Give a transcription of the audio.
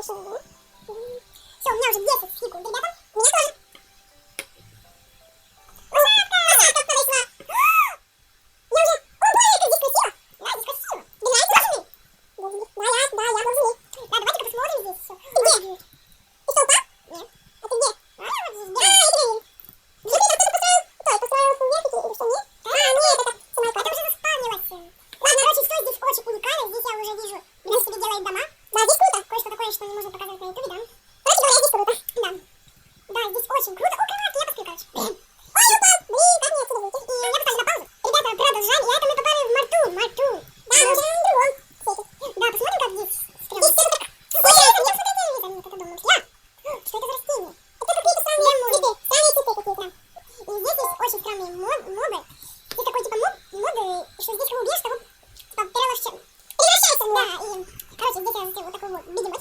возвращение. Все, у меня уже 10 секунд, ребята. Меня тоже. Посадка пришла. Я уже... О, боже, как здесь красиво. Да, здесь красиво. Мне нравится, должны? Да, я должны. Да, давайте-ка посмотрим здесь все. Где? Ты что, упал? Нет. А ты где? А, я вот здесь. А, это я. Смотри, там кто-то построил. Кто? Построил фунверфики или что, нет? А, нет, это самолет. Это уже заспавнилось. Ладно, короче, все здесь очень уникально. Здесь я уже вижу, люди себе делают дома. Да, здесь круто. Кое-что такое, что не можно показать на ютубе, да? Короче говоря, здесь круто. Да. Да, здесь очень круто. О, кроватки, я посплю, короче. Ой, я упал. Блин, как мне отсюда выйти? И я поставлю на паузу. Ребята, продолжаем. И это мы попали в Марту. Да, мы уже на другом свете. Да, посмотрим, как здесь стрёмно. Здесь все так... Ой, я смотрю телевизор. Нет, это дом. Что это за растения? Это какие-то странные цветы. Странные цветы какие-то. И здесь есть очень странные мобы. Здесь такой типа моды, что здесь кого убьешь, того типа превращается. Да, и короче, здесь я застрял вот такой вот, видимо,